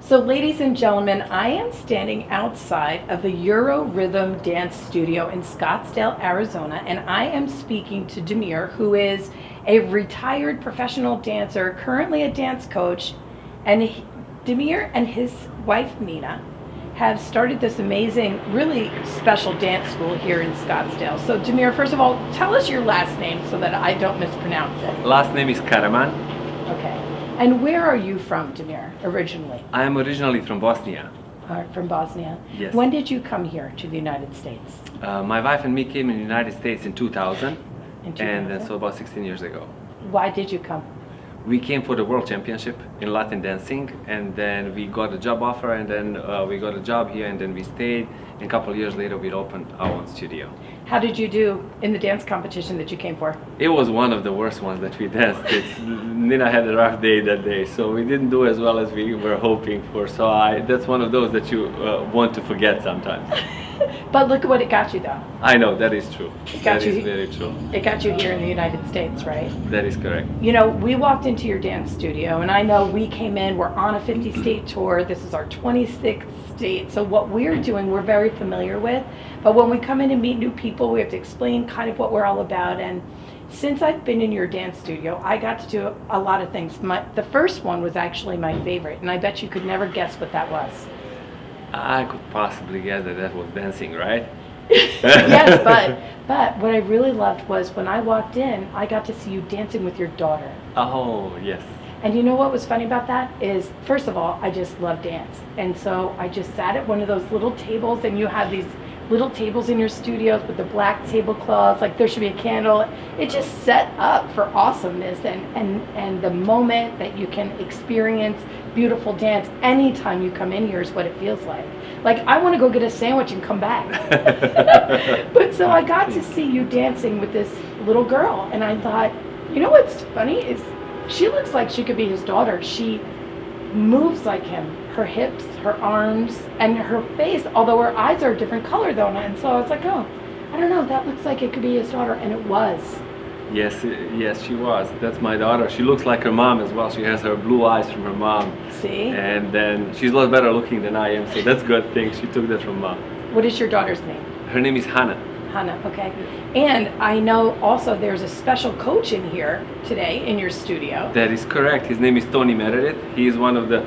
So ladies and gentlemen, I am standing outside of the EuroRhythm Dance Studio in Scottsdale, Arizona, and I am speaking to Damir, who is a retired professional dancer, currently a dance coach, and Damir and his wife Nina have started this amazing, really special dance school here in Scottsdale. So Damir, first of all, tell us your last name so that I don't mispronounce it. Last name is Karaman. Okay. And where are you from, Damir, originally? I am originally from Bosnia. From Bosnia? Yes. When did you come here to the United States? My wife and me came in the United States in 2000, In 2000? and so about 16 years ago. Why did you come? We came for the World Championship in Latin dancing, and then we got a job offer, and then we got a job here, and then we stayed. And a couple of years later, we opened our own studio. How did you do in the dance competition that you came for? It was one of the worst ones that we danced. Nina had a rough day that day, so we didn't do as well as we were hoping for. So that's one of those that you want to forget sometimes. But look at what it got you, though. I know, that is true. got That you- is very true. It got you here in the United States, right? That is correct. You know, we walked into your dance studio, and I know we came in, we're on a 50-state tour. This is our 26th state. So what we're doing, we're very familiar with. But when we come in and meet new people, we have to explain kind of what we're all about. And since I've been in your dance studio, I got to do a lot of things. The first one was actually my favorite, and I bet you could never guess what that was. I could possibly guess that was dancing, right? Yes, but what I really loved was when I walked in, I got to see you dancing with your daughter. Oh, yes. And you know what was funny about that is, first of all, I just love dance. And so I just sat at one of those little tables, and you have these little tables in your studios with the black tablecloths, like there should be a candle. It just set up for awesomeness and the moment that you can experience beautiful dance anytime you come in here is what it feels like. Like, I want to go get a sandwich and come back. But so I got to see you dancing with this little girl, and I thought, you know what's funny is she looks like she could be his daughter. She moves like him. Her hips, her arms, and her face, although her eyes are a different color though. And so I was like, oh, I don't know, that looks like it could be his daughter, and it was. Yes, she was. That's my daughter. She looks like her mom as well. She has her blue eyes from her mom. See? And then she's a lot better looking than I am, so that's a good thing. She took that from mom. What is your daughter's name? Her name is Hannah. Hannah, okay. And I know also there's a special coach in here today in your studio. That is correct. His name is Tony Meredith. He is one of the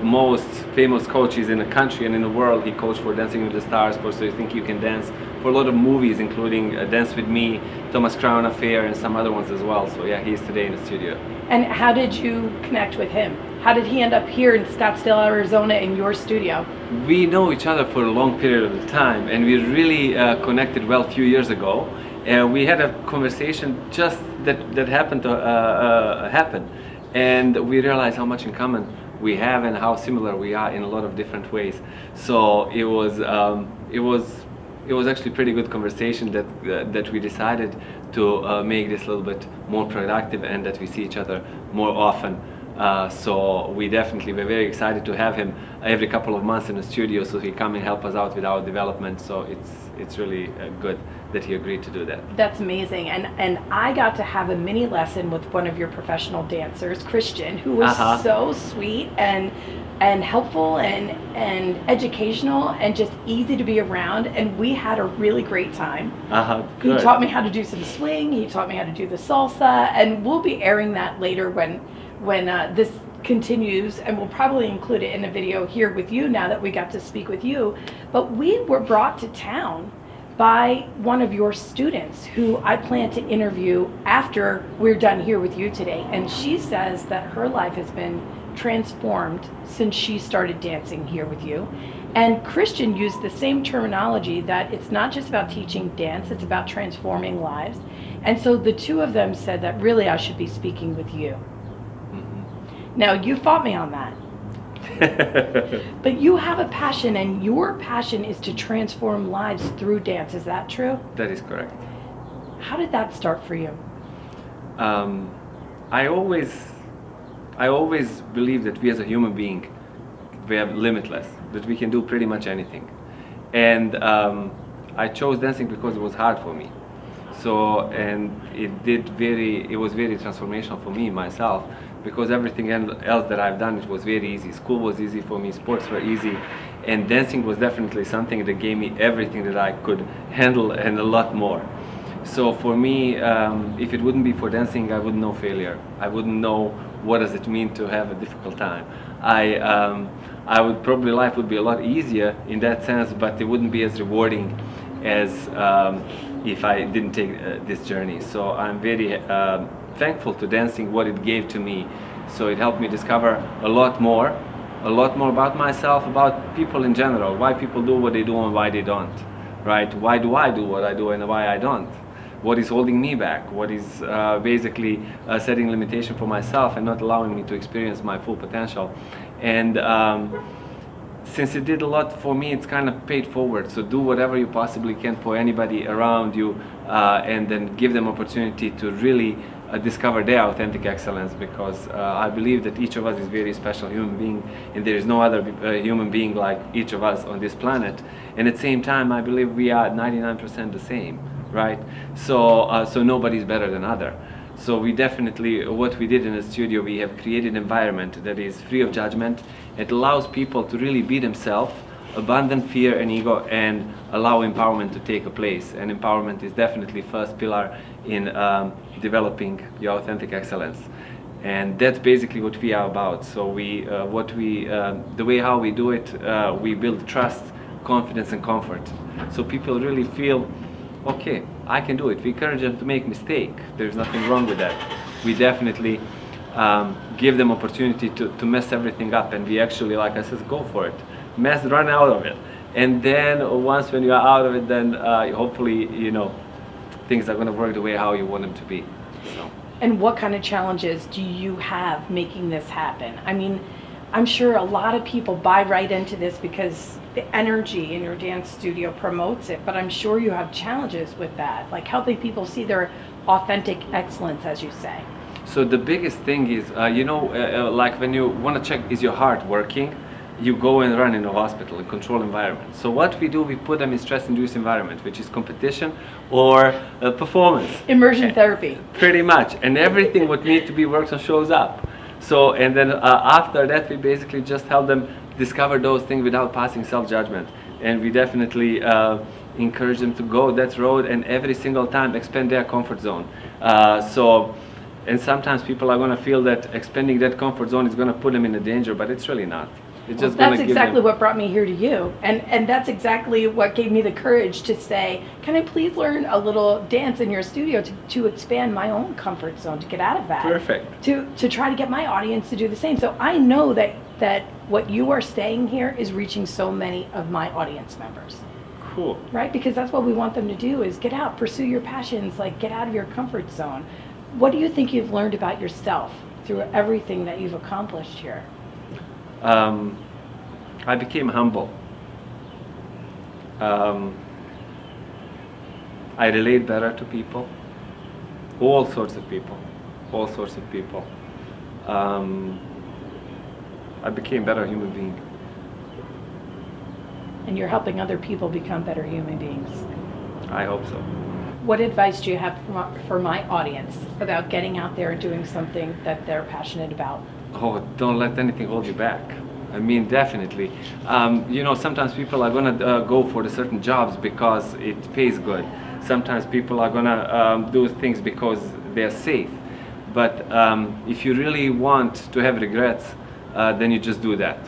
most famous coaches in the country and in the world. He coached for Dancing with the Stars, for So You Think You Can Dance, for a lot of movies, including Dance With Me, Thomas Crown Affair, and some other ones as well. So yeah, he is today in the studio. And how did you connect with him? How did he end up here in Scottsdale, Arizona in your studio? We know each other for a long period of time, and we really connected well a few years ago. We had a conversation just that happened to happen, and we realized how much in common we have and how similar we are in a lot of different ways. So it was actually a pretty good conversation that we decided to make this a little bit more productive and that we see each other more often. So we definitely were very excited to have him every couple of months in the studio, so he come and help us out with our development. So it's really good that he agreed to do that. That's amazing. And I got to have a mini lesson with one of your professional dancers, Christian, who was so sweet and helpful and educational and just easy to be around, and we had a really great time. Good. He taught me how to do some swing, he taught me how to do the salsa, and we'll be airing that later when this continues, and we'll probably include it in a video here with you now that we got to speak with you. But we were brought to town by one of your students who I plan to interview after we're done here with you today, and she says that her life has been transformed since she started dancing here with you. And Christian used the same terminology, that it's not just about teaching dance, it's about transforming lives. And so the two of them said that really I should be speaking with you. Now, you fought me on that. But you have a passion, and your passion is to transform lives through dance. Is that true? That is correct. How did that start for you? I always believe that we as a human being, we are limitless, that we can do pretty much anything. And I chose dancing because it was hard for me. So, and it was very transformational for me, myself, because everything else that I've done, it was very easy. School was easy for me, sports were easy, and dancing was definitely something that gave me everything that I could handle and a lot more. So for me, if it wouldn't be for dancing, I wouldn't know failure. I wouldn't know what does it mean to have a difficult time. I would probably, life would be a lot easier in that sense, but it wouldn't be as rewarding as if I didn't take this journey. So I'm very thankful to dancing, what it gave to me. So it helped me discover a lot more about myself, about people in general, why people do what they do and why they don't, right? Why do I do what I do and why I don't? What is holding me back? What is basically setting limitation for myself and not allowing me to experience my full potential? And since it did a lot for me, it's kind of paid forward. So do whatever you possibly can for anybody around you, and then give them opportunity to really discover their authentic excellence, because I believe that each of us is a very special human being, and there is no other human being like each of us on this planet. And at the same time, I believe we are 99% the same, right? So so nobody's better than other. So we definitely, what we did in the studio, we have created an environment that is free of judgment. It allows people to really be themselves, abandon fear and ego, and allow empowerment to take a place. And empowerment is definitely first pillar in developing your authentic excellence. And that's basically what we are about. So the way how we do it, we build trust, confidence, and comfort. So people really feel, okay, I can do it. We encourage them to make mistake. There's nothing wrong with that. We definitely give them opportunity to mess everything up, and we actually, like I said, go for it. Run out of it. And then once when you are out of it, then hopefully, things are going to work the way how you want them to be. So. And what kind of challenges do you have making this happen? I mean, I'm sure a lot of people buy right into this because the energy in your dance studio promotes it, but I'm sure you have challenges with that, like helping people see their authentic excellence, as you say. So the biggest thing is, like when you want to check, is your heart working? You go and run in a hospital, a controlled environment. So what we do, we put them in stress-induced environment, which is competition or performance. Immersion therapy. Pretty much, and everything what needs to be worked on shows up. So, and then after that, we basically just help them discover those things without passing self-judgment. And we definitely encourage them to go that road and every single time expand their comfort zone. And sometimes people are going to feel that expanding that comfort zone is going to put them in a danger, but it's really not. It's just that's exactly what brought me here to you, and that's exactly what gave me the courage to say, can I please learn a little dance in your studio to expand my own comfort zone, to get out of that. Perfect. To try to get my audience to do the same. So I know that what you are saying here is reaching so many of my audience members. Cool. Right? Because that's what we want them to do, is get out, pursue your passions, like get out of your comfort zone. What do you think you've learned about yourself through everything that you've accomplished here? I became humble. I relate better to people, all sorts of people. I became a better human being. And you're helping other people become better human beings. I hope so. What advice do you have for my audience about getting out there and doing something that they're passionate about? Oh, don't let anything hold you back. I mean, definitely. Sometimes people are going to go for the certain jobs because it pays good. Sometimes people are going to do things because they're safe. But if you really want to have regrets, then you just do that.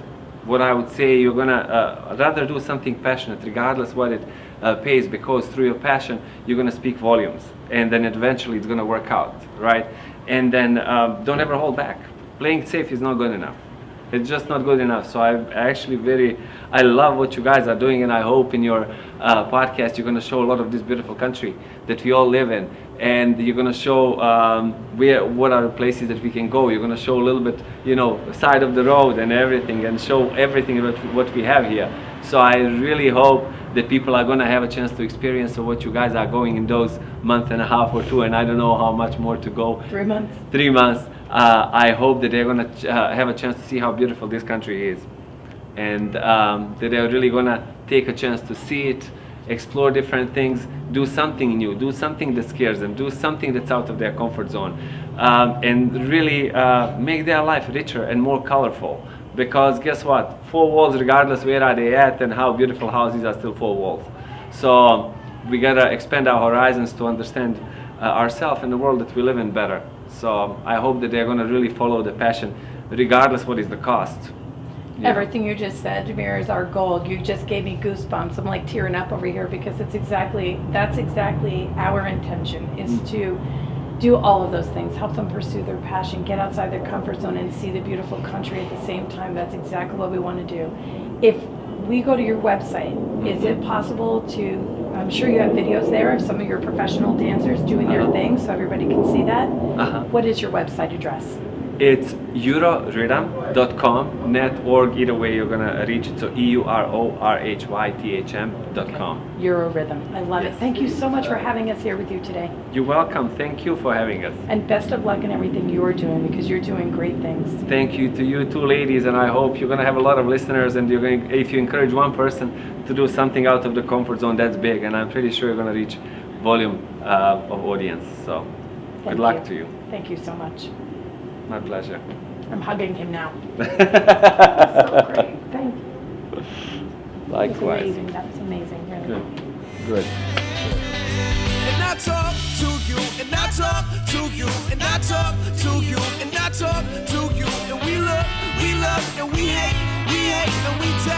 What I would say, you're going to rather do something passionate, regardless what it pays, because through your passion, you're going to speak volumes. And then eventually it's going to work out, right? And then don't ever hold back. Playing safe is not good enough. It's just not good enough. So I love what you guys are doing, and I hope in your podcast you're going to show a lot of this beautiful country that we all live in, and you're going to show what are the places that we can go. You're going to show a little bit, side of the road and everything, and show everything about what we have here. So I really hope that people are going to have a chance to experience what you guys are going in those month and a half or two, and I don't know how much more to go. 3 months. 3 months. I hope that they're going to have a chance to see how beautiful this country is, and that they're really going to take a chance to see it explore different things, do something new, do something that scares them, do something that's out of their comfort zone, and really make their life richer and more colorful. Because guess what? Four walls, regardless where are they at and how beautiful houses are, still four walls. So we gotta expand our horizons to understand ourselves and the world that we live in better. So I hope that they're gonna really follow the passion, regardless what is the cost. Yeah. Everything you just said, Damir, is our goal. You just gave me goosebumps. I'm like tearing up over here because that's exactly our intention, is to do all of those things, help them pursue their passion, get outside their comfort zone and see the beautiful country at the same time. That's exactly what we want to do. If we go to your website, is it possible to, I'm sure you have videos there of some of your professional dancers doing their thing so everybody can see that. What is your website address? It's EuroRhythm.com, net org, either way you're gonna reach it, so EuroRhythm.com. EuroRhythm, I love it. Thank you so much for having us here with you today. You're welcome, thank you for having us. And best of luck in everything you are doing, because you're doing great things. Thank you to you two ladies, and I hope you're gonna have a lot of listeners, and if you encourage one person to do something out of the comfort zone, that's big, and I'm pretty sure you're gonna reach volume of audience, so good luck to you. Thank you so much. My pleasure. I'm hugging him now. So great. Thank you. Likewise. Amazing. That was amazing. Really. Good. And I talk to you, and I talk to you, and I talk to you, and I talk to you, and we love, and we hate, and we tell.